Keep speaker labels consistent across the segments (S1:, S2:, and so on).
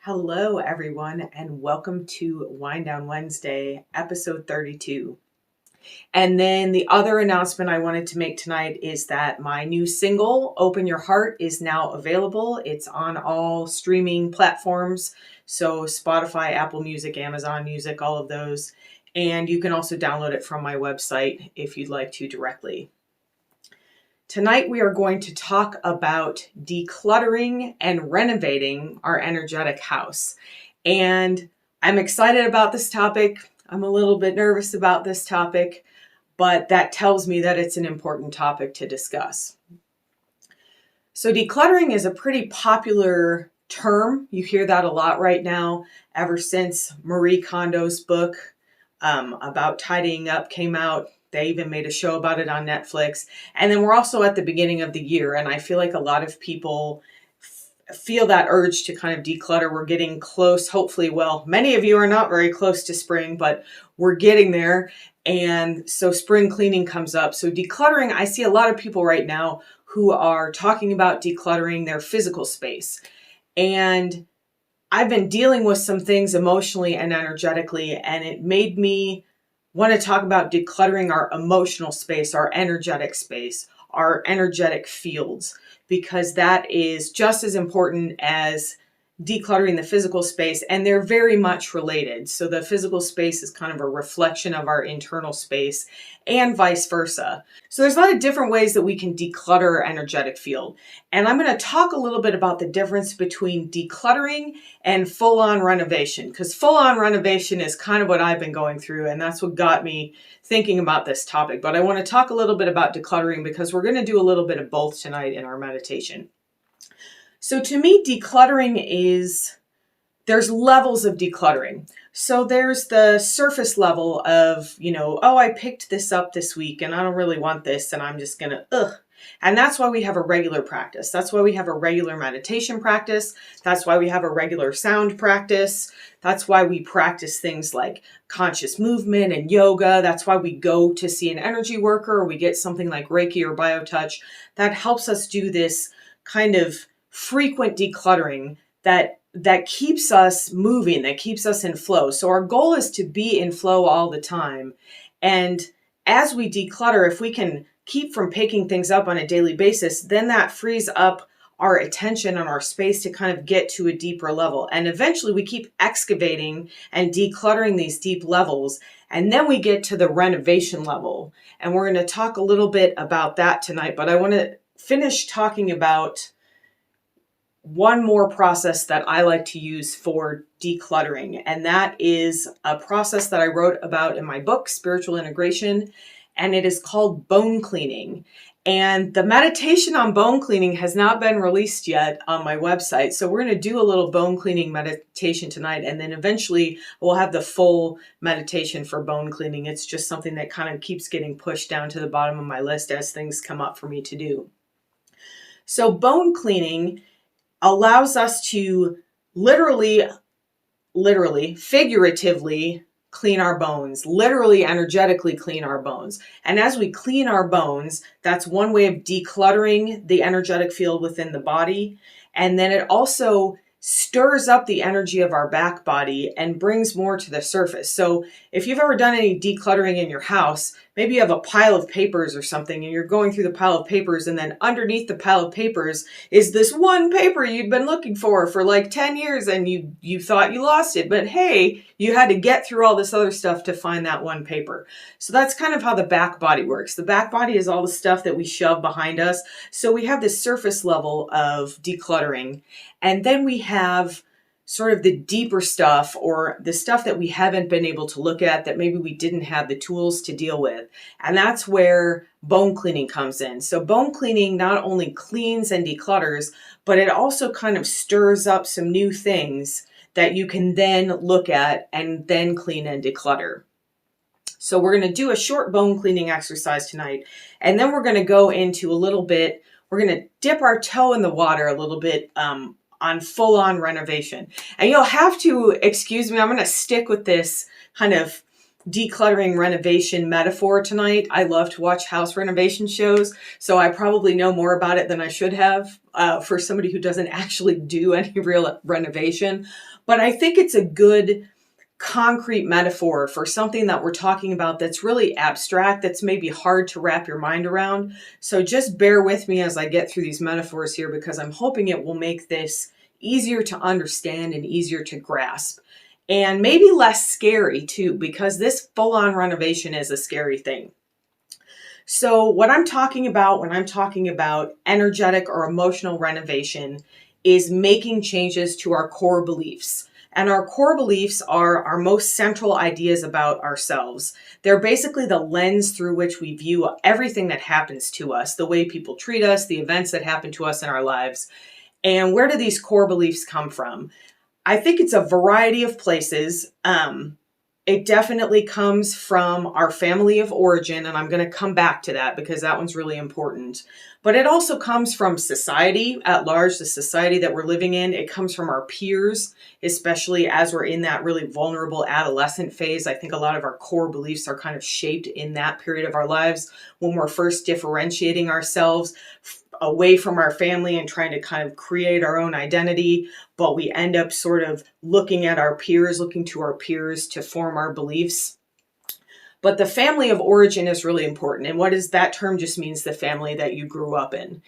S1: Hello, everyone, and welcome to Wind Down Wednesday, episode 32. And then the other announcement I wanted to make tonight is that my new single, Open Your Heart, is now available. It's on all streaming platforms, so Spotify, Apple Music, Amazon Music, all of those. And you can also download it from my website if you'd like to directly. Tonight we are going to talk about decluttering and renovating our energetic house. And I'm excited about this topic. I'm a little bit nervous about this topic, but that tells me that it's an important topic to discuss. So decluttering is a pretty popular term. You hear that a lot right now, ever since Marie Kondo's book about tidying up came out. They even made a show about it on Netflix. And then we're also at the beginning of the year, and I feel like a lot of people feel that urge to kind of declutter. We're getting close, hopefully. Well, many of you are not very close to spring, but we're getting there. And so spring cleaning comes up. So decluttering, I see a lot of people right now who are talking about decluttering their physical space. And I've been dealing with some things emotionally and energetically, and it made me want to talk about decluttering our emotional space, our energetic space, our energetic fields, because that is just as important as decluttering the physical space, and they're very much related. So the physical space is kind of a reflection of our internal space and vice versa. So there's a lot of different ways that we can declutter our energetic field. And I'm going to talk a little bit about the difference between decluttering and full-on renovation, because full-on renovation is kind of what I've been going through, and that's what got me thinking about this topic. But I want to talk a little bit about decluttering because we're going to do a little bit of both tonight in our meditation. So to me, decluttering there's levels of decluttering. So there's the surface level of, oh, I picked this up this week and I don't really want this and I'm just gonna, And that's why we have a regular practice. That's why we have a regular meditation practice. That's why we have a regular sound practice. That's why we practice things like conscious movement and yoga. That's why we go to see an energy worker, or we get something like Reiki or BioTouch that helps us do this kind of frequent decluttering that keeps us moving, that keeps us in flow. So our goal is to be in flow all the time. And as we declutter, if we can keep from picking things up on a daily basis, then that frees up our attention and our space to kind of get to a deeper level. And eventually we keep excavating and decluttering these deep levels. And then we get to the renovation level. And we're going to talk a little bit about that tonight, but I want to finish talking about one more process that I like to use for decluttering, and that is a process that I wrote about in my book, Spiritual Integration, and it is called bone cleaning. And the meditation on bone cleaning has not been released yet on my website, so we're going to do a little bone cleaning meditation tonight, and then eventually we'll have the full meditation for bone cleaning. It's just something that kind of keeps getting pushed down to the bottom of my list as things come up for me to do. So bone cleaning allows us to literally, figuratively clean our bones, literally, energetically clean our bones. And as we clean our bones, that's one way of decluttering the energetic field within the body. And then it also stirs up the energy of our back body and brings more to the surface. So if you've ever done any decluttering in your house, maybe you have a pile of papers or something and you're going through the pile of papers, and then underneath the pile of papers is this one paper you'd been looking for like 10 years and you thought you lost it, but hey, you had to get through all this other stuff to find that one paper. So that's kind of how the back body works. The back body is all the stuff that we shove behind us. So we have this surface level of decluttering, and then we have sort of the deeper stuff, or the stuff that we haven't been able to look at, that maybe we didn't have the tools to deal with. And that's where bone cleaning comes in. So bone cleaning not only cleans and declutters, but it also kind of stirs up some new things that you can then look at and then clean and declutter. So we're going to do a short bone cleaning exercise tonight, and then we're going to go into a little bit, we're going to dip our toe in the water a little bit on full-on renovation. And you'll have to excuse me, I'm going to stick with this kind of decluttering renovation metaphor tonight. I love to watch house renovation shows, so I probably know more about it than I should have for somebody who doesn't actually do any real renovation. But I think it's a good concrete metaphor for something that we're talking about that's really abstract, that's maybe hard to wrap your mind around. So just bear with me as I get through these metaphors here, because I'm hoping it will make this easier to understand and easier to grasp. And maybe less scary too, because this full-on renovation is a scary thing. So what I'm talking about when I'm talking about energetic or emotional renovation is making changes to our core beliefs. And our core beliefs are our most central ideas about ourselves. They're basically the lens through which we view everything that happens to us, the way people treat us, the events that happen to us in our lives. And where do these core beliefs come from? I think it's a variety of places. It definitely comes from our family of origin, and I'm going to come back to that because that one's really important. But it also comes from society at large, the society that we're living in. It comes from our peers, especially as we're in that really vulnerable adolescent phase. I think a lot of our core beliefs are kind of shaped in that period of our lives when we're first differentiating ourselves away from our family and trying to kind of create our own identity, but we end up sort of looking to our peers to form our beliefs. But the family of origin is really important. And what is that term? Just means the family that you grew up in.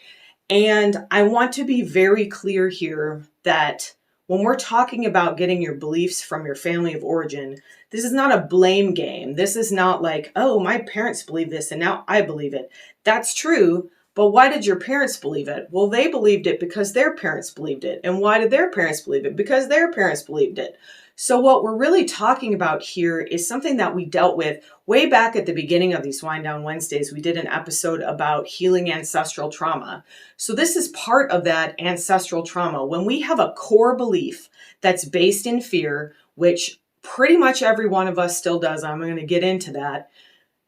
S1: And I want to be very clear here that when we're talking about getting your beliefs from your family of origin, this is not a blame game. This is not like, oh, my parents believe this and now I believe it. That's true. But why did your parents believe it? Well, they believed it because their parents believed it. And why did their parents believe it? Because their parents believed it. So what we're really talking about here is something that we dealt with way back at the beginning of these Wind Down Wednesdays. We did an episode about healing ancestral trauma. So this is part of that ancestral trauma. When we have a core belief that's based in fear, which pretty much every one of us still does, I'm going to get into that.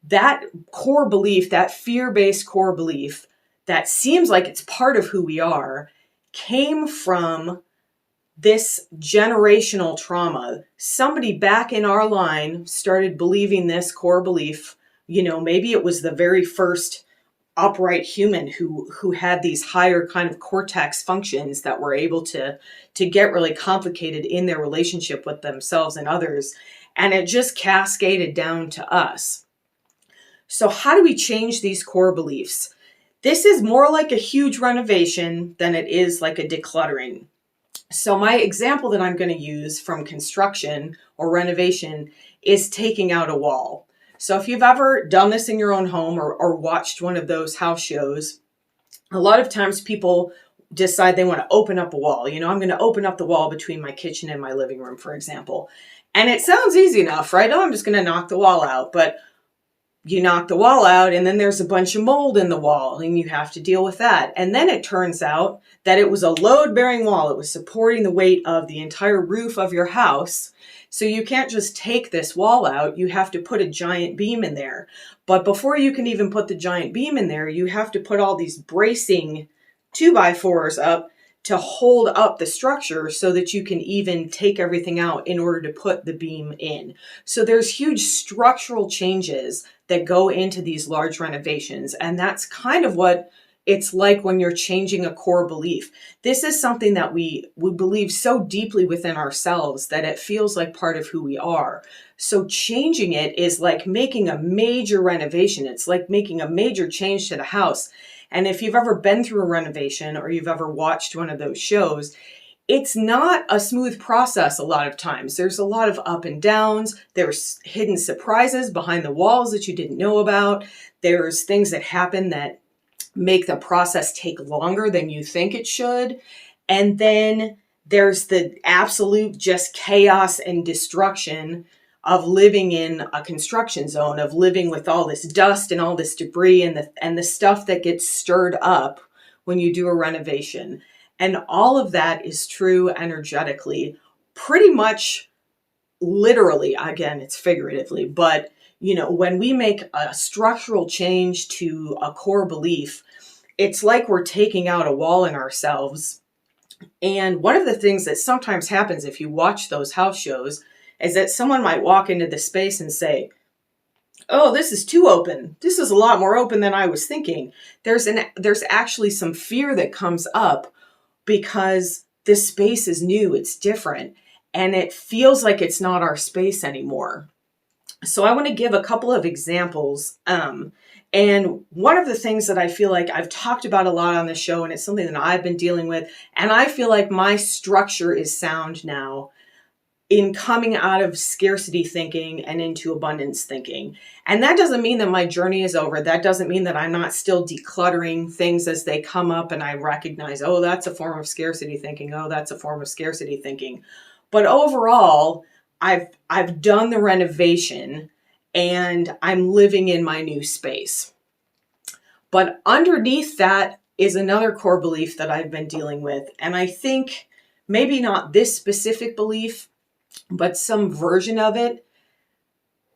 S1: That core belief, that fear-based core belief, that seems like it's part of who we are, came from this generational trauma. Somebody back in our line started believing this core belief. Maybe it was the very first upright human who had these higher kind of cortex functions that were able to get really complicated in their relationship with themselves and others. And it just cascaded down to us. So how do we change these core beliefs? This is more like a huge renovation than it is like a decluttering. So my example that I'm going to use from construction or renovation is taking out a wall. So if you've ever done this in your own home or watched one of those house shows, a lot of times people decide they want to open up a wall. I'm going to open up the wall between my kitchen and my living room, for example. And it sounds easy enough, right? Oh, I'm just going to knock the wall out. But you knock the wall out and then there's a bunch of mold in the wall and you have to deal with that. And then it turns out that it was a load-bearing wall. It was supporting the weight of the entire roof of your house. So you can't just take this wall out. You have to put a giant beam in there. But before you can even put the giant beam in there, you have to put all these bracing 2x4s up to hold up the structure so that you can even take everything out in order to put the beam in. So there's huge structural changes that go into these large renovations. And that's kind of what it's like when you're changing a core belief. This is something that we believe so deeply within ourselves that it feels like part of who we are. So changing it is like making a major renovation. It's like making a major change to the house. And if you've ever been through a renovation or you've ever watched one of those shows, it's not a smooth process a lot of times. There's a lot of up and downs. There's hidden surprises behind the walls that you didn't know about. There's things that happen that make the process take longer than you think it should. And then there's the absolute just chaos and destruction of living in a construction zone, of living with all this dust and all this debris and the stuff that gets stirred up when you do a renovation. And all of that is true energetically, pretty much literally. Again, it's figuratively, but when we make a structural change to a core belief, it's like we're taking out a wall in ourselves. And one of the things that sometimes happens if you watch those house shows is that someone might walk into the space and say, oh, this is too open. This is a lot more open than I was thinking. There's actually some fear that comes up because this space is new, it's different, and it feels like it's not our space anymore. So I want to give a couple of examples. And one of the things that I feel like I've talked about a lot on the show, and it's something that I've been dealing with, and I feel like my structure is sound now in coming out of scarcity thinking and into abundance thinking. And that doesn't mean that my journey is over. That doesn't mean that I'm not still decluttering things as they come up and I recognize, oh, that's a form of scarcity thinking. Oh, that's a form of scarcity thinking. But overall, I've done the renovation and I'm living in my new space. But underneath that is another core belief that I've been dealing with. And I think maybe not this specific belief, but some version of it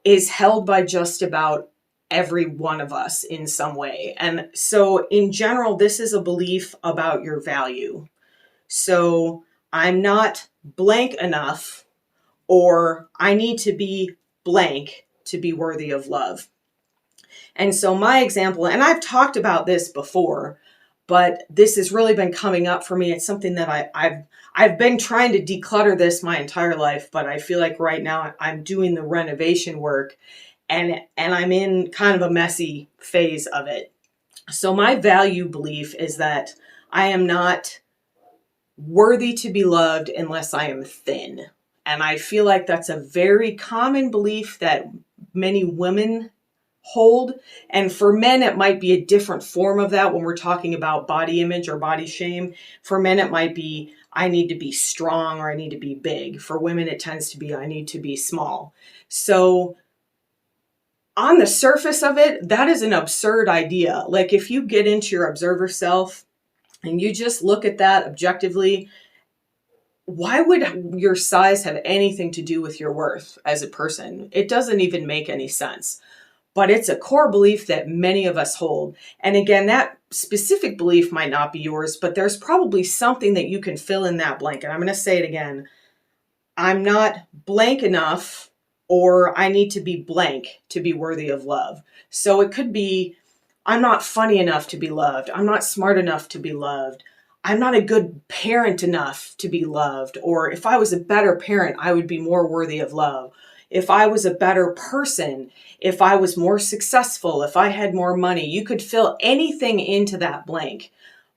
S1: is held by just about every one of us in some way. And so in general, this is a belief about your value. So I'm not blank enough, or I need to be blank to be worthy of love. And so my example, and I've talked about this before, but this has really been coming up for me. It's something that I've been trying to declutter this my entire life, but I feel like right now I'm doing the renovation work and I'm in kind of a messy phase of it. So my value belief is that I am not worthy to be loved unless I am thin. And I feel like that's a very common belief that many women hold. And for men, it might be a different form of that when we're talking about body image or body shame. For men, it might be, I need to be strong or I need to be big. For women, it tends to be, I need to be small. So on the surface of it, that is an absurd idea. Like if you get into your observer self and you just look at that objectively, why would your size have anything to do with your worth as a person? It doesn't even make any sense. But it's a core belief that many of us hold. And again, that specific belief might not be yours, but there's probably something that you can fill in that blank. And I'm going to say it again. I'm not blank enough, or I need to be blank to be worthy of love. So it could be, I'm not funny enough to be loved. I'm not smart enough to be loved. I'm not a good parent enough to be loved. Or if I was a better parent, I would be more worthy of love. If I was a better person, if I was more successful, if I had more money, you could fill anything into that blank.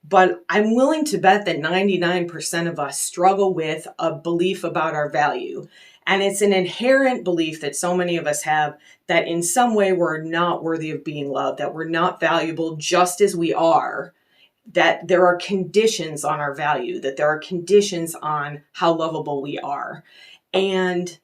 S1: But I'm willing to bet that 99% of us struggle with a belief about our value. And it's an inherent belief that so many of us have that in some way we're not worthy of being loved, that we're not valuable just as we are, that there are conditions on our value, that there are conditions on how lovable we are. And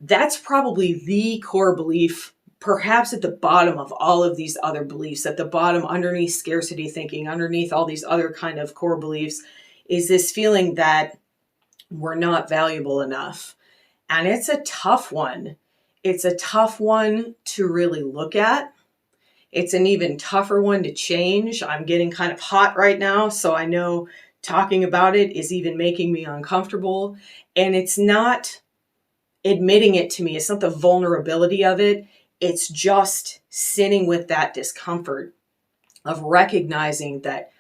S1: that's probably the core belief, perhaps at the bottom of all of these other beliefs, at the bottom, underneath scarcity thinking, underneath all these other kind of core beliefs, is this feeling that we're not valuable enough. And it's a tough one. It's a tough one to really look at. It's an even tougher one to change. I'm getting kind of hot right now, so I know talking about it is even making me uncomfortable. And it's not admitting it to me. It's not the vulnerability of it. It's just sitting with that discomfort of recognizing that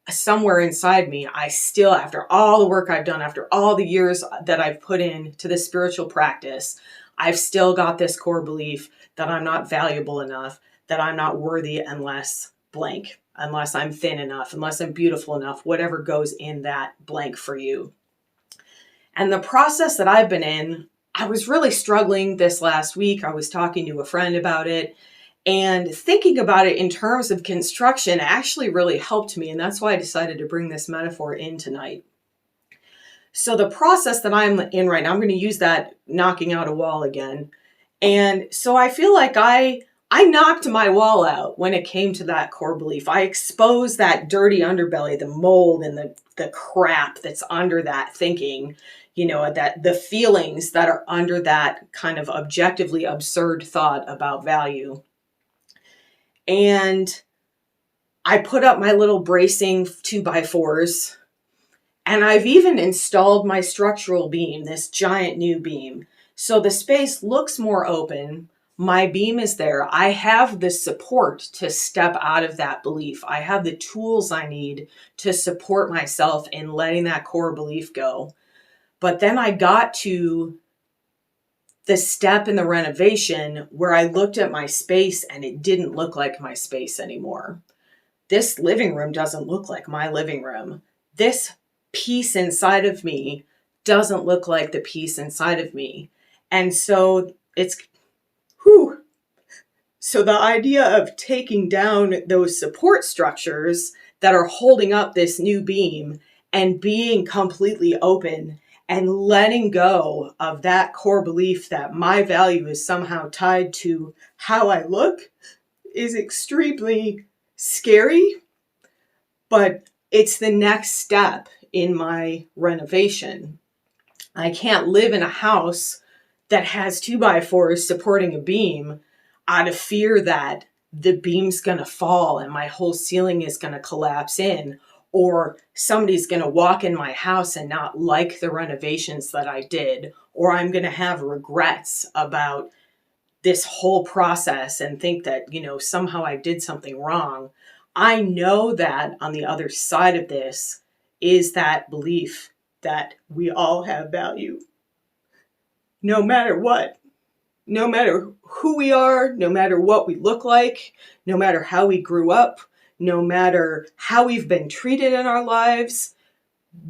S1: somewhere inside me, I still, after all the work I've done, after all the years that I've put into the spiritual practice, I've still got this core belief that I'm not valuable enough, that I'm not worthy unless blank, unless I'm thin enough, unless I'm beautiful enough, whatever goes in that blank for you. And the process that I've been in, I was really struggling this last week. I was talking to a friend about it, and thinking about it in terms of construction actually really helped me. And that's why I decided to bring this metaphor in tonight. So the process that I'm in right now, I'm going to use that knocking out a wall again. And so I feel like I knocked my wall out when it came to that core belief. I exposed that dirty underbelly, the mold and the crap that's under that thinking, that the feelings that are under that kind of objectively absurd thought about value. And I put up my little bracing 2x4s, and I've even installed my structural beam, this giant new beam. So the space looks more open. My beam is there. I have the support to step out of that belief. I have the tools I need to support myself in letting that core belief go. But then I got to the step in the renovation where I looked at my space and it didn't look like my space anymore. This living room doesn't look like my living room. This piece inside of me doesn't look like the piece inside of me. And so so the idea of taking down those support structures that are holding up this new beam and being completely open and letting go of that core belief that my value is somehow tied to how I look is extremely scary, but it's the next step in my renovation. I can't live in a house that has 2x4s supporting a beam out of fear that the beam's going to fall and my whole ceiling is going to collapse in, or somebody's going to walk in my house and not like the renovations that I did, or I'm going to have regrets about this whole process and think that, somehow I did something wrong. I know that on the other side of this is that belief that we all have value. No matter what, no matter who we are, no matter what we look like, no matter how we grew up, no matter how we've been treated in our lives,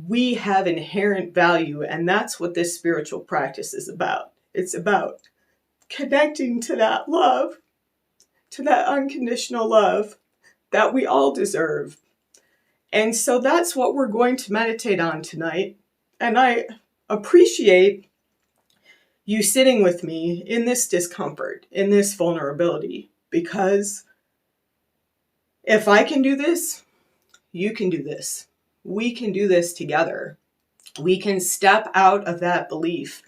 S1: we have inherent value. And that's what this spiritual practice is about. It's about connecting to that love, to that unconditional love that we all deserve. And so that's what we're going to meditate on tonight. And I appreciate you sitting with me in this discomfort, in this vulnerability, because if I can do this, you can do this. We can do this together. We can step out of that belief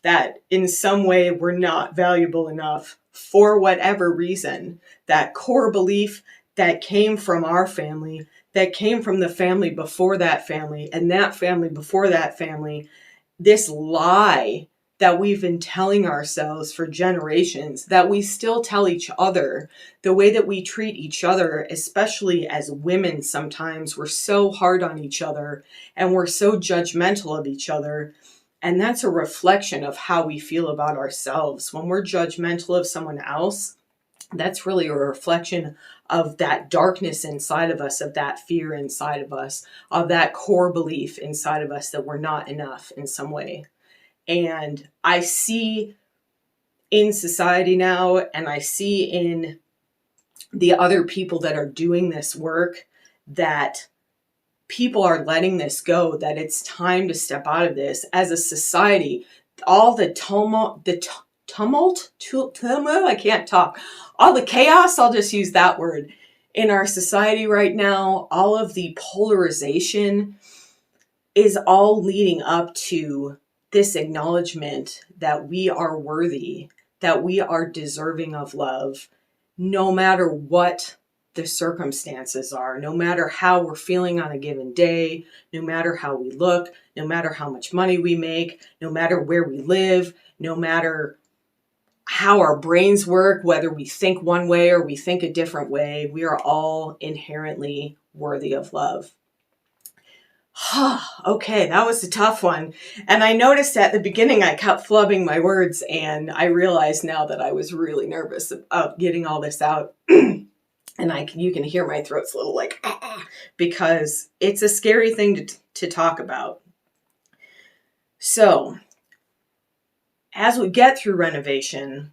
S1: that in some way we're not valuable enough for whatever reason. That core belief that came from our family, that came from the family before that family, and that family before that family. This lie that we've been telling ourselves for generations, that we still tell each other, the way that we treat each other, especially as women sometimes, we're so hard on each other and we're so judgmental of each other. And that's a reflection of how we feel about ourselves. When we're judgmental of someone else, that's really a reflection of that darkness inside of us, of that fear inside of us, of that core belief inside of us that we're not enough in some way. And I see in society now, and I see in the other people that are doing this work, that people are letting this go, that it's time to step out of this as a society. All the tumult, I can't talk, all the chaos, I'll just use that word, in our society right now, all of the polarization is all leading up to this acknowledgement that we are worthy, that we are deserving of love, no matter what the circumstances are, no matter how we're feeling on a given day, no matter how we look, no matter how much money we make, no matter where we live, no matter how our brains work, whether we think one way or we think a different way, we are all inherently worthy of love. Okay, that was a tough one. And I noticed at the beginning I kept flubbing my words, and I realized now that I was really nervous about getting all this out. And you can hear my throat's a little like, because it's a scary thing to talk about. So, as we get through renovation,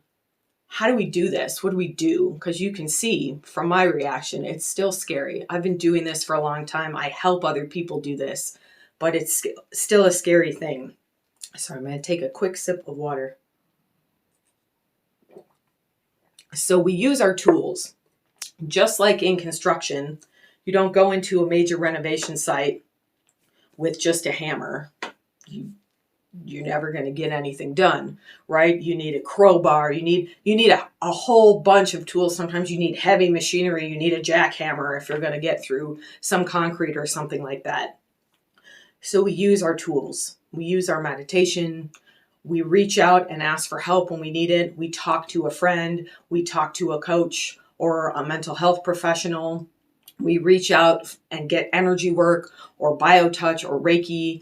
S1: how do we do this? What do we do? Because you can see from my reaction, it's still scary. I've been doing this for a long time. I help other people do this, but it's still a scary thing. So I'm going to take a quick sip of water. So we use our tools. Just like in construction, you don't go into a major renovation site with just a hammer. You're never going to get anything done, right? You need a crowbar. You need a whole bunch of tools. Sometimes you need heavy machinery. You need a jackhammer if you're going to get through some concrete or something like that. So we use our tools. We use our meditation. We reach out and ask for help when we need it. We talk to a friend. We talk to a coach or a mental health professional. We reach out and get energy work or BioTouch or Reiki,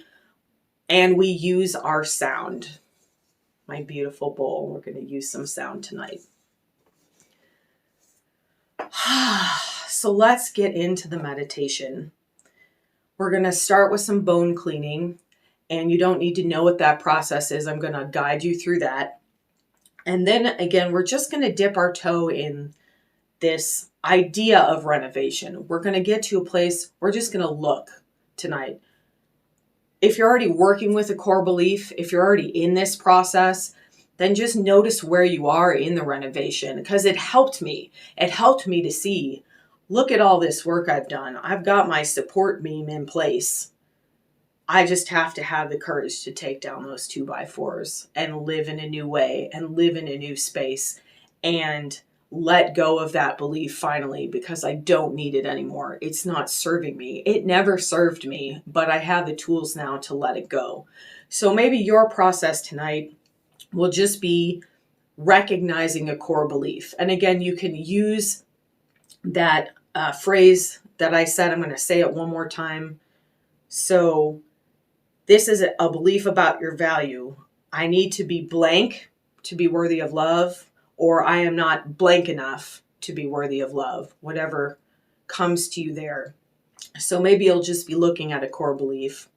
S1: and we use our sound. My beautiful bowl, we're going to use some sound tonight. So let's get into the meditation. We're going to start with some bone cleaning, and you don't need to know what that process is. I'm going to guide you through that. And then again, we're just going to dip our toe in this idea of renovation. We're going to get to a place, we're just going to look tonight. If you're already working with a core belief, if you're already in this process, then just notice where you are in the renovation, because it helped me. It helped me to see, look at all this work I've done. I've got my support beam in place. I just have to have the courage to take down those 2x4s and live in a new way and live in a new space and let go of that belief finally, because I don't need it anymore. It's not serving me. It never served me, but I have the tools now to let it go. So maybe your process tonight will just be recognizing a core belief. And again, you can use that phrase that I said. I'm going to say it one more time. So this is a belief about your value. I need to be blank to be worthy of love, or I am not blank enough to be worthy of love, whatever comes to you there. So maybe you'll just be looking at a core belief.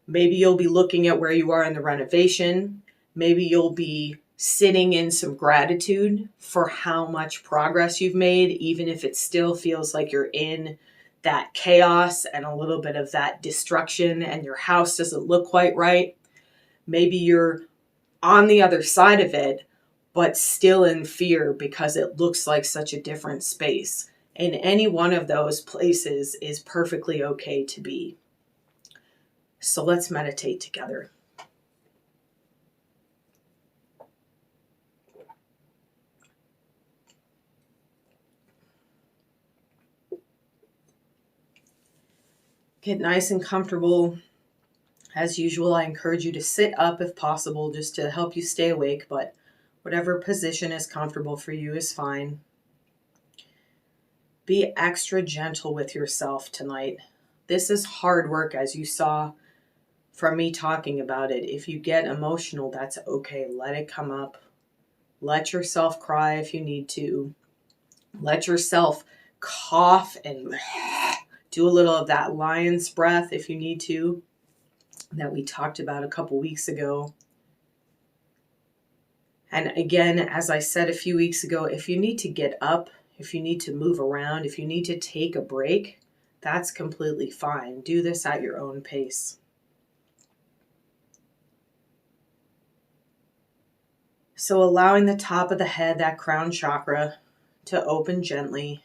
S1: Maybe you'll be looking at where you are in the renovation. Maybe you'll be sitting in some gratitude for how much progress you've made, even if it still feels like you're in that chaos and a little bit of that destruction and your house doesn't look quite right. Maybe you're on the other side of it, but still in fear because it looks like such a different space. And any one of those places is perfectly okay to be. So let's meditate together. Get nice and comfortable. As usual, I encourage you to sit up if possible, just to help you stay awake, but whatever position is comfortable for you is fine. Be extra gentle with yourself tonight. This is hard work, as you saw from me talking about it. If you get emotional, that's okay. Let it come up. Let yourself cry if you need to. Let yourself cough and do a little of that lion's breath if you need to, that we talked about a couple weeks ago. And again, as I said a few weeks ago, if you need to get up, if you need to move around, if you need to take a break, that's completely fine. Do this at your own pace. So allowing the top of the head, that crown chakra, to open gently.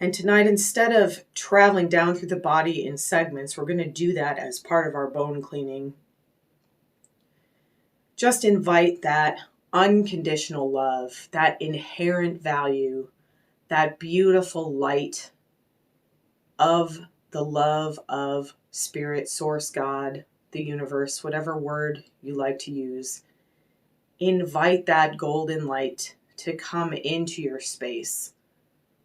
S1: And tonight, instead of traveling down through the body in segments, we're going to do that as part of our bone cleaning. Just invite that unconditional love, that inherent value, that beautiful light of the love of Spirit, Source, God, the universe, whatever word you like to use. Invite that golden light to come into your space.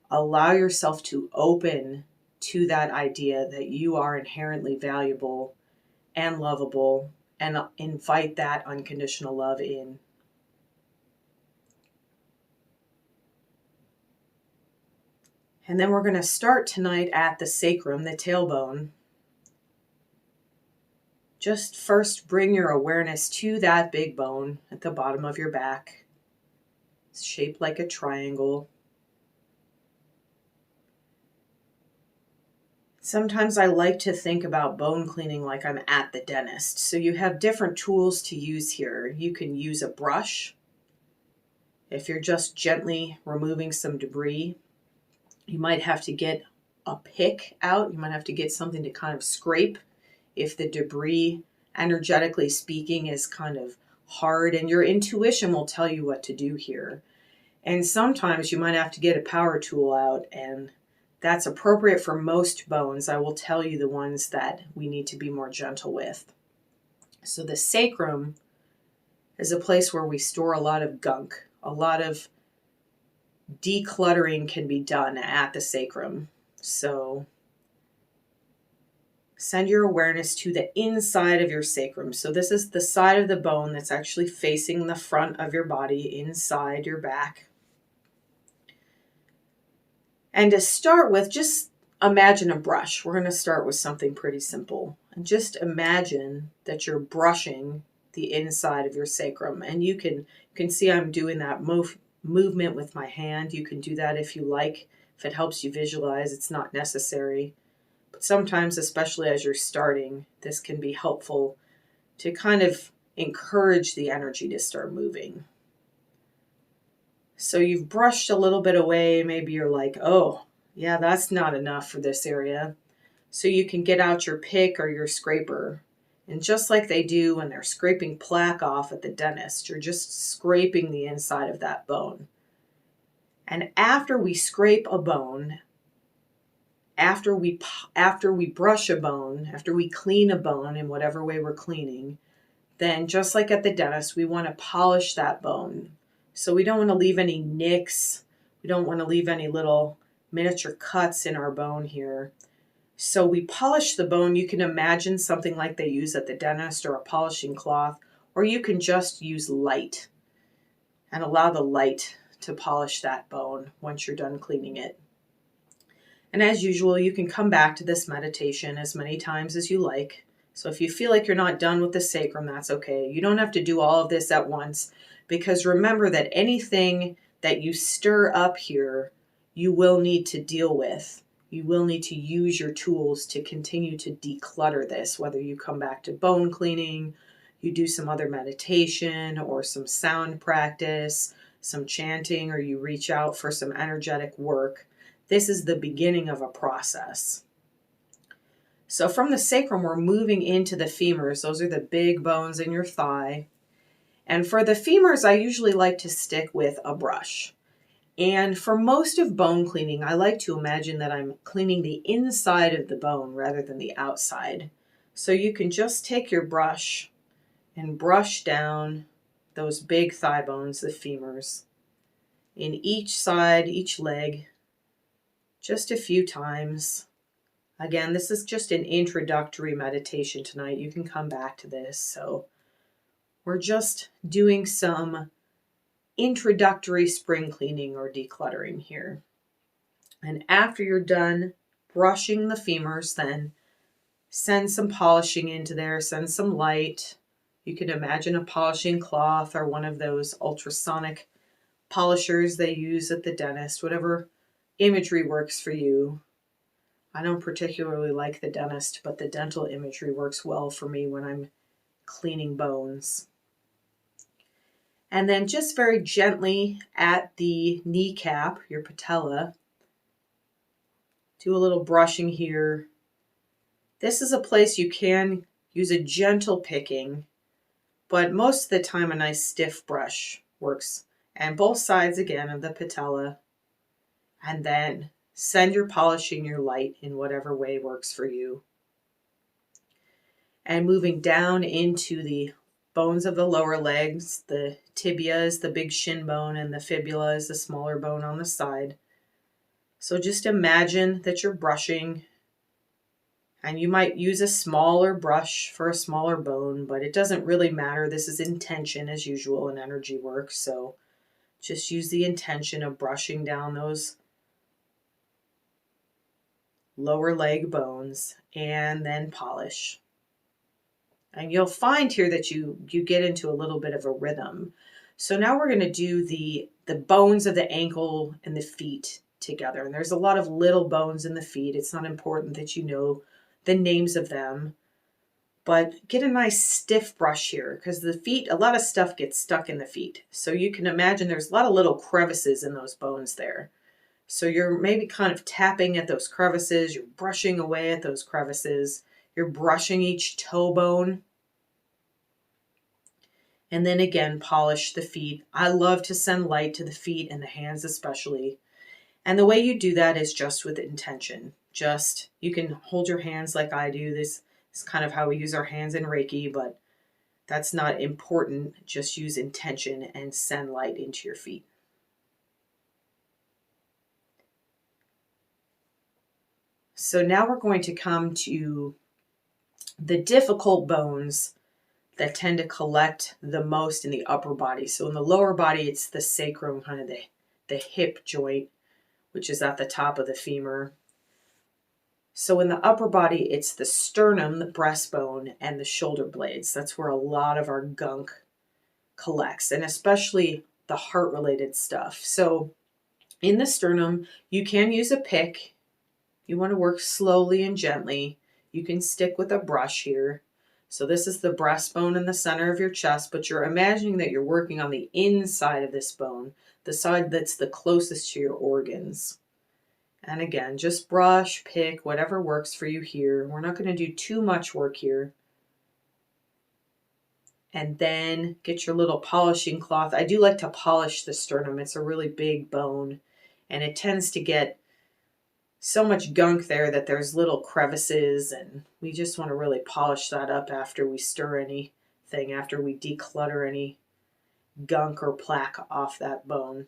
S1: Allow yourself to open to that idea that you are inherently valuable and lovable, and invite that unconditional love in. And then we're going to start tonight at the sacrum, the tailbone. Just first bring your awareness to that big bone at the bottom of your back. It's shaped like a triangle. Sometimes I like to think about bone cleaning like I'm at the dentist. So you have different tools to use here. You can use a brush. If you're just gently removing some debris, you might have to get a pick out. You might have to get something to kind of scrape if the debris, energetically speaking, is kind of hard, and your intuition will tell you what to do here. And sometimes you might have to get a power tool out, and That's appropriate for most bones. I will tell you the ones that we need to be more gentle with. So the sacrum is a place where we store a lot of gunk. A lot of decluttering can be done at the sacrum. So send your awareness to the inside of your sacrum. So this is the side of the bone that's actually facing the front of your body, inside your back. And to start with, just imagine a brush. We're going to start with something pretty simple. And just imagine that you're brushing the inside of your sacrum. And you can see I'm doing that movement with my hand. You can do that if you like. If it helps you visualize, it's not necessary. But sometimes, especially as you're starting, this can be helpful to kind of encourage the energy to start moving. So you've brushed a little bit away. Maybe you're like, oh, yeah, that's not enough for this area. So you can get out your pick or your scraper. And just like they do when they're scraping plaque off at the dentist, you're just scraping the inside of that bone. And after we scrape a bone, after we brush a bone, after we clean a bone in whatever way we're cleaning, then just like at the dentist, we want to polish that bone. So we don't want to leave any nicks. We don't want to leave any little miniature cuts in our bone here. So we polish the bone. You can imagine something like they use at the dentist or a polishing cloth, or you can just use light and allow the light to polish that bone once you're done cleaning it. And as usual, you can come back to this meditation as many times as you like. So if you feel like you're not done with the sacrum, that's okay. You don't have to do all of this at once, because remember that anything that you stir up here, you will need to deal with. You will need to use your tools to continue to declutter this, whether you come back to bone cleaning, you do some other meditation or some sound practice, some chanting, or you reach out for some energetic work. This is the beginning of a process. So from the sacrum, we're moving into the femurs. Those are the big bones in your thigh. And for the femurs, I usually like to stick with a brush. And for most of bone cleaning, I like to imagine that I'm cleaning the inside of the bone rather than the outside. So you can just take your brush and brush down those big thigh bones, the femurs, in each side, each leg, just a few times. Again, this is just an introductory meditation tonight. You can come back to this. So we're just doing some introductory spring cleaning or decluttering here. And after you're done brushing the femurs, then send some polishing into there, send some light. You can imagine a polishing cloth or one of those ultrasonic polishers they use at the dentist, whatever imagery works for you. I don't particularly like the dentist, but the dental imagery works well for me when I'm cleaning bones. And then just very gently at the kneecap, your patella, do a little brushing here. This is a place you can use a gentle picking, but most of the time a nice stiff brush works. And both sides again of the patella. And then send your polishing, your light in whatever way works for you. And moving down into the bones of the lower legs, the tibia is the big shin bone and the fibula is the smaller bone on the side. So just imagine that you're brushing, and you might use a smaller brush for a smaller bone, but it doesn't really matter. This is intention as usual in energy work. So just use the intention of brushing down those lower leg bones and then polish. And you'll find here that you get into a little bit of a rhythm. So now we're going to do the bones of the ankle and the feet together. And there's a lot of little bones in the feet. It's not important that you know the names of them. But get a nice stiff brush here, because the feet, a lot of stuff gets stuck in the feet. So you can imagine there's a lot of little crevices in those bones there. So you're maybe kind of tapping at those crevices. You're brushing away at those crevices. You're brushing each toe bone. And then again, polish the feet. I love to send light to the feet and the hands especially. And the way you do that is just with intention. Just, you can hold your hands like I do. This is kind of how we use our hands in Reiki, but that's not important. Just use intention and send light into your feet. So now we're going to come to the difficult bones that tend to collect the most in the upper body. So in the lower body, it's the sacrum, kind of the hip joint, which is at the top of the femur. So in the upper body, it's the sternum, the breastbone, and the shoulder blades. That's where a lot of our gunk collects, and especially the heart-related stuff. So in the sternum, you can use a pick. You want to work slowly and gently. You can stick with a brush here. So this is the breastbone in the center of your chest, but you're imagining that you're working on the inside of this bone, the side that's the closest to your organs. And again, just brush, pick, whatever works for you here. We're not going to do too much work here. And then get your little polishing cloth. I do like to polish the sternum. It's a really big bone, and it tends to get so much gunk there that there's little crevices, and we just want to really polish that up after we stir anything, after we declutter any gunk or plaque off that bone.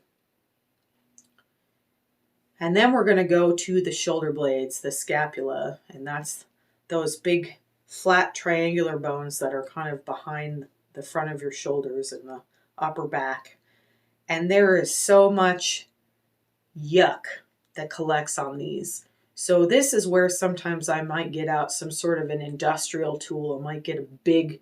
S1: And then we're going to go to the shoulder blades, the scapula, and that's those big flat triangular bones that are kind of behind the front of your shoulders and the upper back. And there is so much yuck that collects on these. So this is where sometimes I might get out some sort of an industrial tool. I might get a big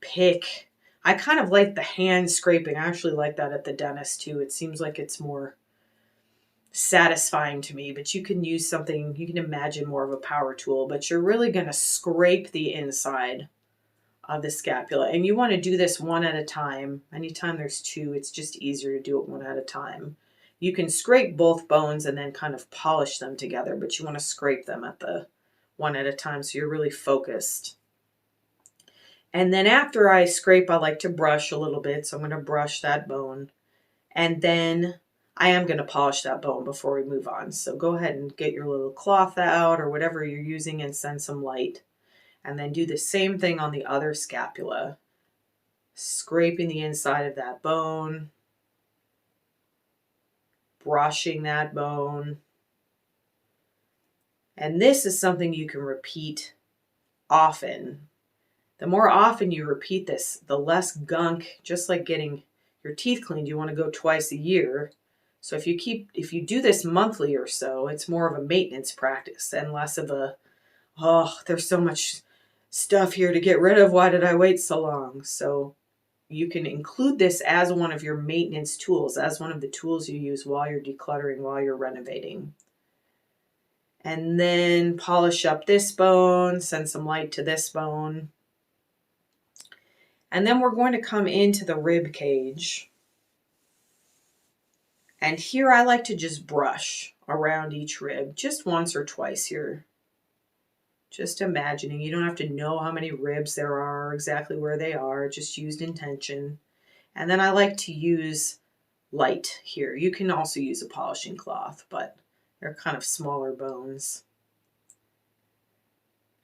S1: pick. I kind of like the hand scraping. I actually like that at the dentist too. It seems like it's more satisfying to me, but you can use something, you can imagine more of a power tool, but you're really going to scrape the inside of the scapula. And you want to do this one at a time. Anytime there's two, it's just easier to do it one at a time. You can scrape both bones and then kind of polish them together, but you want to scrape them at the one at a time so you're really focused. And then after I scrape, I like to brush a little bit. So I'm going to brush that bone. And then I am going to polish that bone before we move on. So go ahead and get your little cloth out or whatever you're using and send some light. And then do the same thing on the other scapula. Scraping the inside of that bone. Brushing that bone. And this is something you can repeat often. The more often you repeat this, the less gunk, just like getting your teeth cleaned, you want to go twice a year. So if you do this monthly or so, it's more of a maintenance practice and less of a, oh, there's so much stuff here to get rid of. Why did I wait so long? So you can include this as one of your maintenance tools, as one of the tools you use while you're decluttering, while you're renovating. And then polish up this bone, send some light to this bone. And then we're going to come into the rib cage. And here I like to just brush around each rib, just once or twice here. Just imagining, you don't have to know how many ribs there are, exactly where they are, just used intention. And then I like to use light here. You can also use a polishing cloth, but they're kind of smaller bones.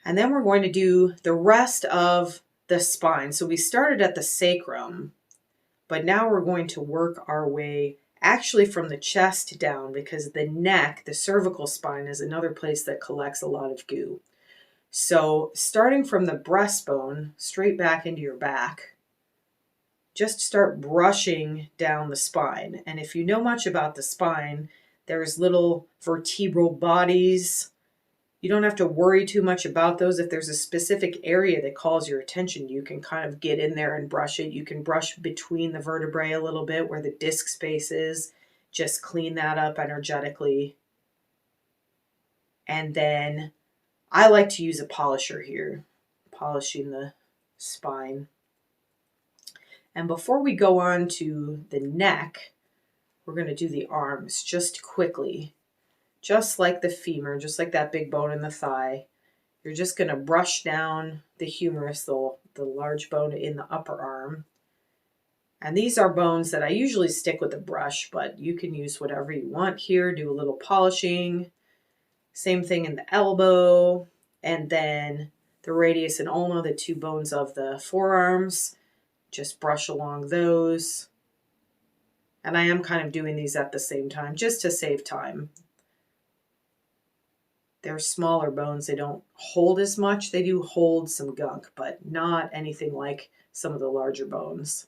S1: And then we're going to do the rest of the spine. So we started at the sacrum, but now we're going to work our way actually from the chest down, because the neck, the cervical spine, is another place that collects a lot of goo. So starting from the breastbone straight back into your back, just start brushing down the spine. And if you know much about the spine, there's little vertebral bodies. You don't have to worry too much about those. If there's a specific area that calls your attention, you can kind of get in there and brush it. You can brush between the vertebrae a little bit where the disc space is. Just clean that up energetically. And then I like to use a polisher here, polishing the spine. And before we go on to the neck, we're going to do the arms just quickly. Just like the femur, just like that big bone in the thigh. You're just going to brush down the humerus, the large bone in the upper arm. And these are bones that I usually stick with a brush, but you can use whatever you want here. Do a little polishing. Same thing in the elbow. And then the radius and ulna, the 2 bones of the forearms. Just brush along those. And I am kind of doing these at the same time just to save time. They're smaller bones. They don't hold as much. They do hold some gunk, but not anything like some of the larger bones.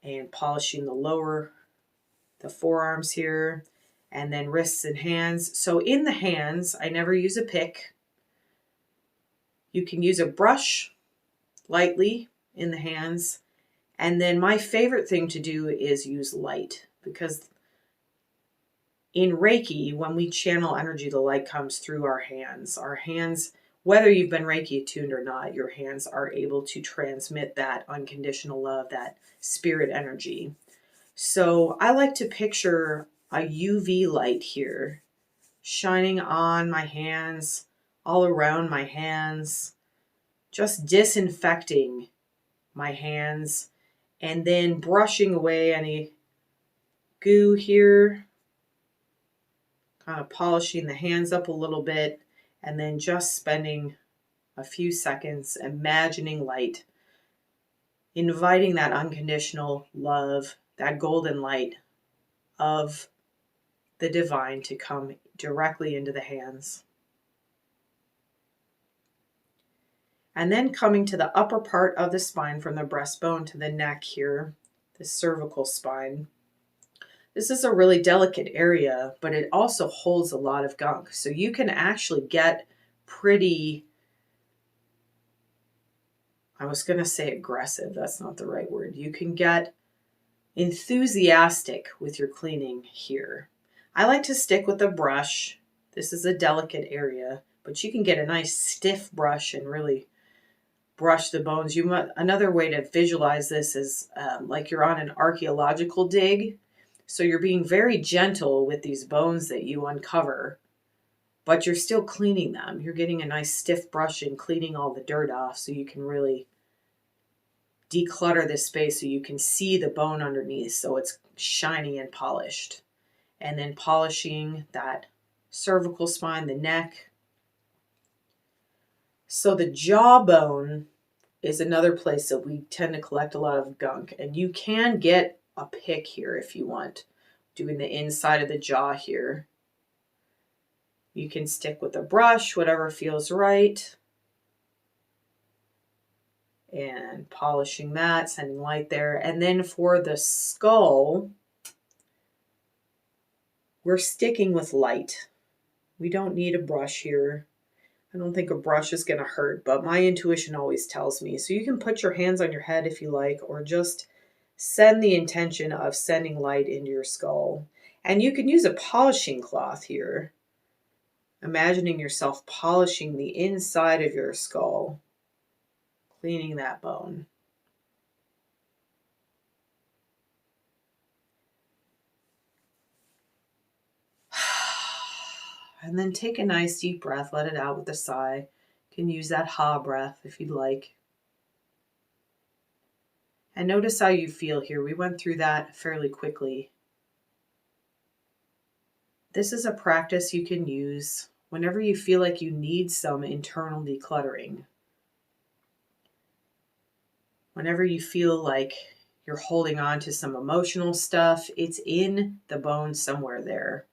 S1: And polishing the forearms here, and then wrists and hands. So in the hands, I never use a pick. You can use a brush lightly in the hands. And then my favorite thing to do is use light, because in Reiki, when we channel energy, the light comes through our hands. Our hands, whether you've been Reiki attuned or not, your hands are able to transmit that unconditional love, that spirit energy. So I like to picture a UV light here shining on my hands, all around my hands, just disinfecting my hands, and then brushing away any goo here, kind of polishing the hands up a little bit, and then just spending a few seconds imagining light, inviting that unconditional love, that golden light of the divine to come directly into the hands. And then coming to the upper part of the spine, from the breastbone to the neck here, the cervical spine. This is a really delicate area, but it also holds a lot of gunk. So you can actually get pretty, I was going to say aggressive. That's not the right word. You can get enthusiastic with your cleaning here. I like to stick with a brush. This is a delicate area, but you can get a nice stiff brush and really brush the bones. Another way to visualize this is like you're on an archaeological dig. So you're being very gentle with these bones that you uncover, but you're still cleaning them. You're getting a nice stiff brush and cleaning all the dirt off so you can really declutter this space so you can see the bone underneath so it's shiny and polished. And then polishing that cervical spine, the neck. So the jawbone is another place that we tend to collect a lot of gunk, and you can get a pick here if you want, doing the inside of the jaw here. You can stick with a brush, whatever feels right, and polishing that, sending light there. And then for the skull, we're sticking with light. We don't need a brush here. I don't think a brush is going to hurt, but my intuition always tells me. So you can put your hands on your head if you like, or just send the intention of sending light into your skull. And you can use a polishing cloth here, imagining yourself polishing the inside of your skull, cleaning that bone. And then take a nice deep breath, let it out with a sigh. You can use that ha breath if you'd like. And notice how you feel here. We went through that fairly quickly. This is a practice you can use whenever you feel like you need some internal decluttering. Whenever you feel like you're holding on to some emotional stuff, it's in the bone somewhere there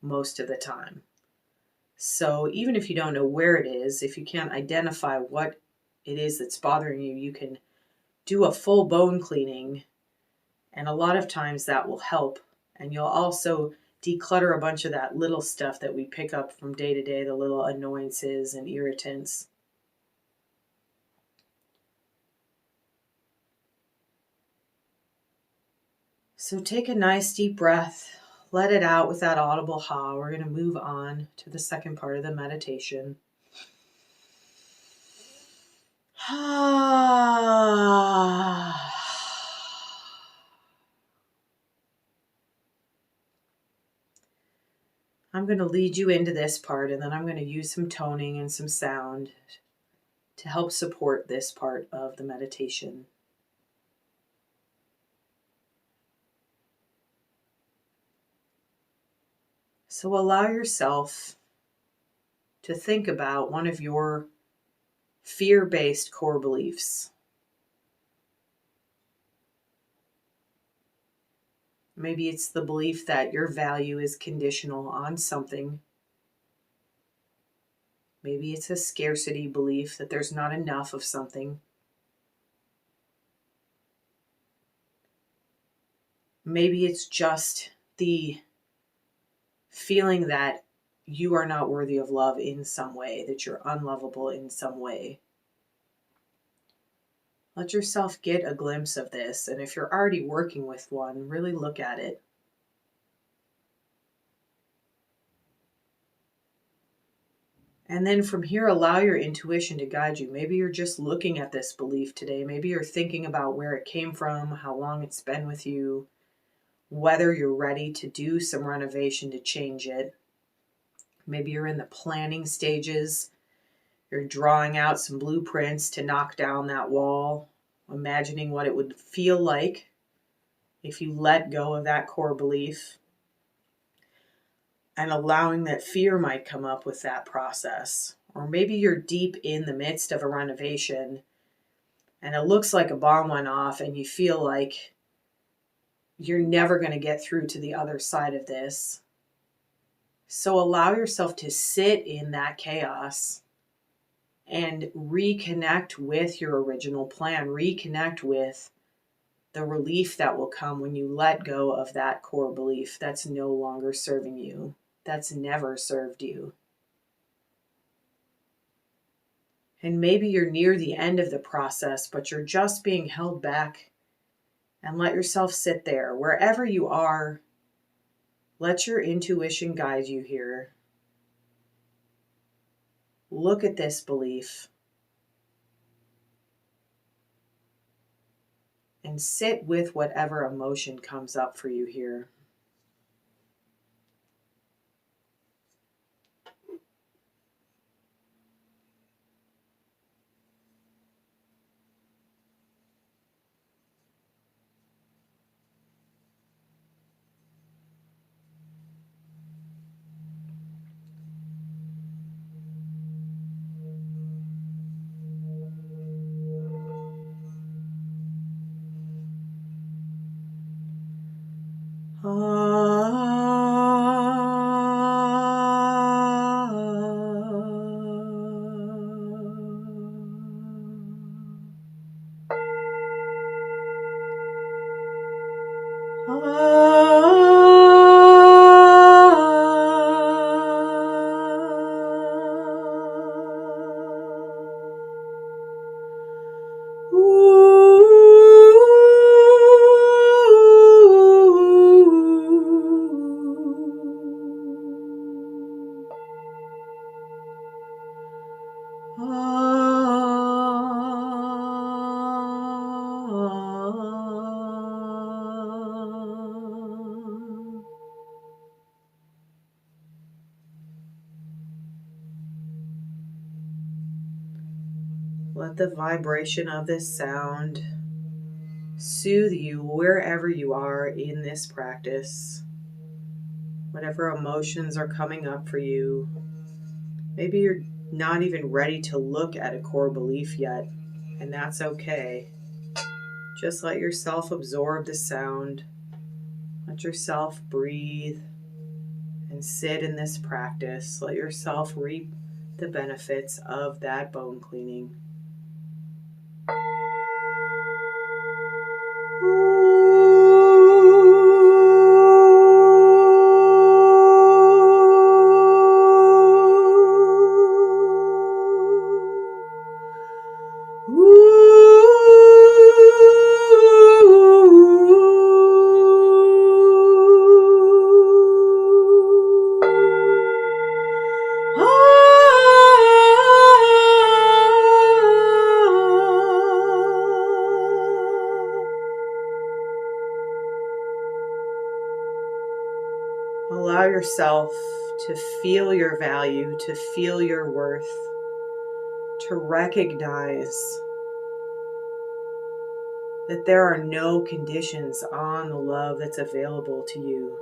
S1: most of the time. So even if you don't know where it is, if you can't identify what it is that's bothering you, you can do a full bone cleaning, and a lot of times that will help. And you'll also declutter a bunch of that little stuff that we pick up from day to day, the little annoyances and irritants. So take a nice deep breath, let it out with that audible ha. We're going to move on to the second part of the meditation. I'm going to lead you into this part, and then I'm going to use some toning and some sound to help support this part of the meditation. So allow yourself to think about one of your fear-based core beliefs. Maybe it's the belief that your value is conditional on something. Maybe it's a scarcity belief that there's not enough of something. Maybe it's just the feeling that you are not worthy of love in some way, that you're unlovable in some way. Let yourself get a glimpse of this, and if you're already working with one, really look at it. And then from here, allow your intuition to guide you. Maybe you're just looking at this belief today. Maybe you're thinking about where it came from, how long it's been with you, whether you're ready to do some renovation to change it. Maybe you're in the planning stages. You're drawing out some blueprints to knock down that wall, imagining what it would feel like if you let go of that core belief, and allowing that fear might come up with that process. Or maybe you're deep in the midst of a renovation and it looks like a bomb went off and you feel like you're never going to get through to the other side of this. So allow yourself to sit in that chaos and reconnect with your original plan, reconnect with the relief that will come when you let go of that core belief that's no longer serving you, that's never served you. And maybe you're near the end of the process, but you're just being held back. And let yourself sit there. Wherever you are, let your intuition guide you here. Look at this belief and sit with whatever emotion comes up for you here. Let the vibration of this sound soothe you wherever you are in this practice. Whatever emotions are coming up for you. Maybe you're not even ready to look at a core belief yet, and that's okay. Just let yourself absorb the sound. Let yourself breathe and sit in this practice. Let yourself reap the benefits of that bone cleaning. Allow yourself to feel your value, to feel your worth, to recognize that there are no conditions on the love that's available to you.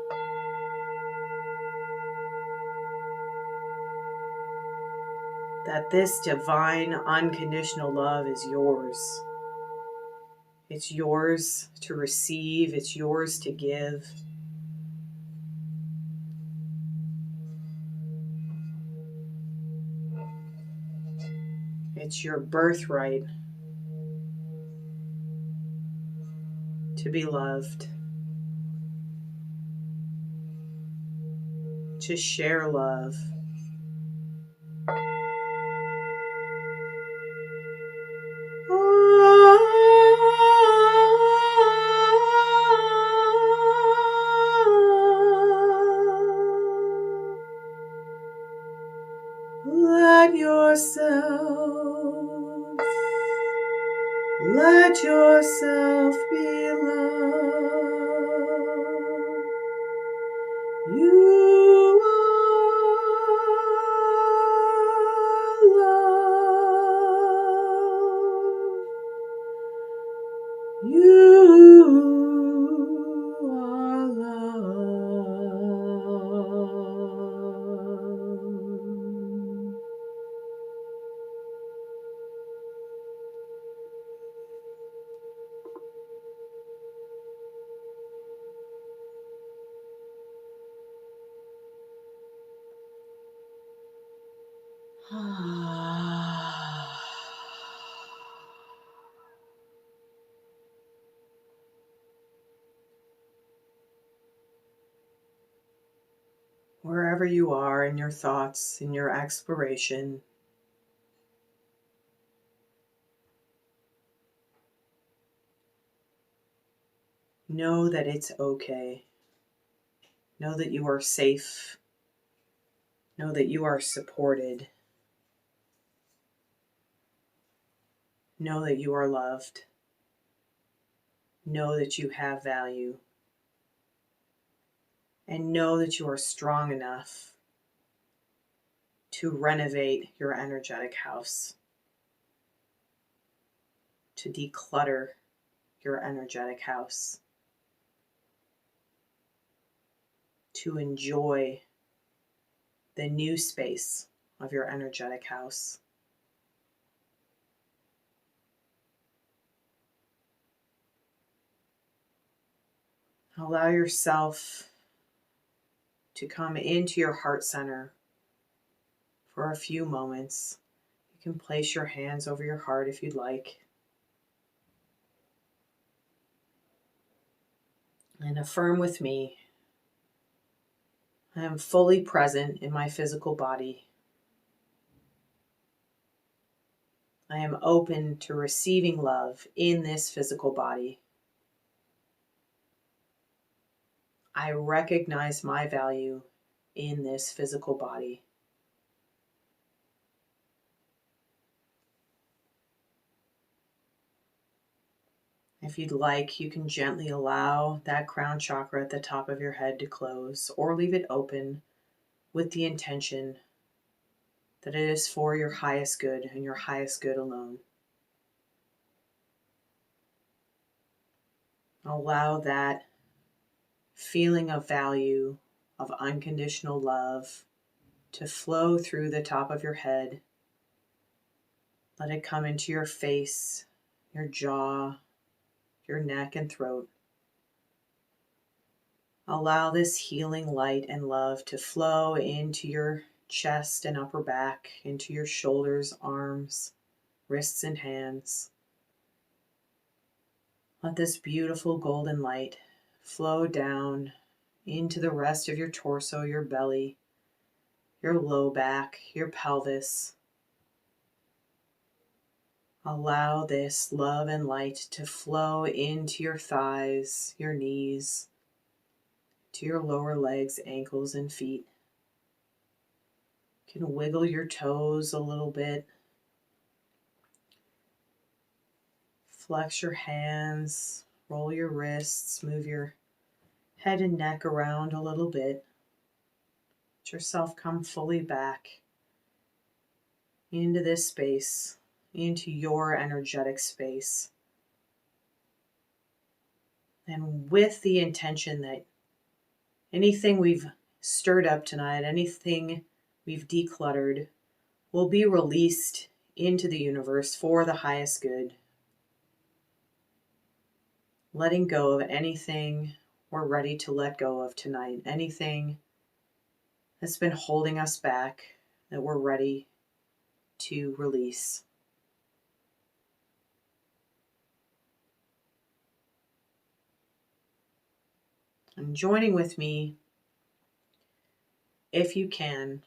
S1: that this divine unconditional love is yours. It's yours to receive. It's yours to give. It's your birthright to be loved, to share love. Let yourself be loved. You are loved. You are loved. Wherever you are in your thoughts, in your exploration, know that it's okay. Know that you are safe. Know that you are supported. Know that you are loved. Know that you have value. And know that you are strong enough to renovate your energetic house, to declutter your energetic house, to enjoy the new space of your energetic house. Allow yourself to come into your heart center for a few moments. You can place your hands over your heart if you'd like. And affirm with me, I am fully present in my physical body. I am open to receiving love in this physical body. I recognize my value in this physical body. If you'd like, you can gently allow that crown chakra at the top of your head to close or leave it open with the intention that it is for your highest good and your highest good alone. Allow that feeling of value, of unconditional love to flow through the top of your head. Let it come into your face, your jaw, your neck and throat. Allow this healing light and love to flow into your chest and upper back, into your shoulders, arms, wrists, and hands. Let this beautiful golden light flow down into the rest of your torso, your belly, your low back, your pelvis. Allow this love and light to flow into your thighs, your knees, to your lower legs, ankles, and feet. You can wiggle your toes a little bit. Flex your hands, roll your wrists, move your head and neck around a little bit. Let yourself come fully back into this space, into your energetic space. And with the intention that anything we've stirred up tonight, anything we've decluttered, will be released into the universe for the highest good. Letting go of anything we're ready to let go of tonight, anything that's been holding us back that we're ready to release. And joining with me, if you can,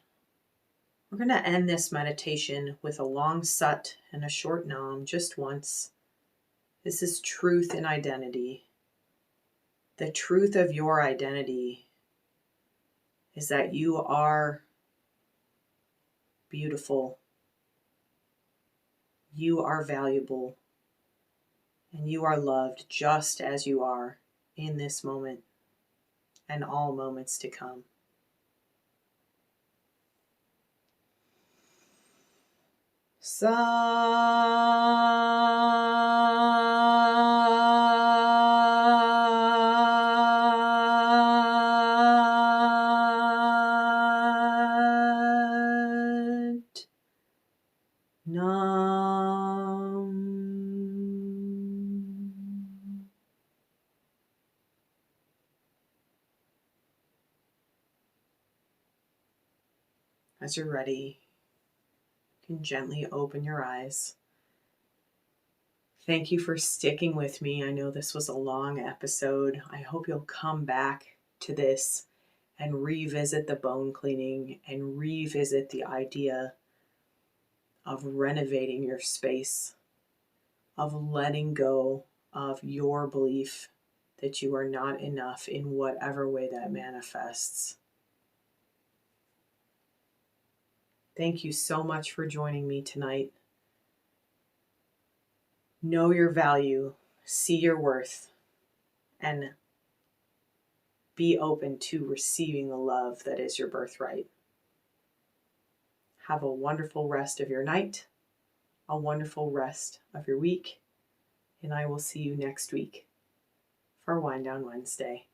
S1: we're going to end this meditation with a long sut and a short nam just once. This is truth and identity. The truth of your identity is that you are beautiful, you are valuable, and you are loved just as you are in this moment and all moments to come. Sat Nam. As you're ready, you can gently open your eyes. Thank you for sticking with me. I know this was a long episode. I hope you'll come back to this and revisit the bone cleaning and revisit the idea of renovating your space, of letting go of your belief that you are not enough in whatever way that manifests. Thank you so much for joining me tonight. Know your value, see your worth, and be open to receiving the love that is your birthright. Have a wonderful rest of your night, a wonderful rest of your week, and I will see you next week for Wind Down Wednesday.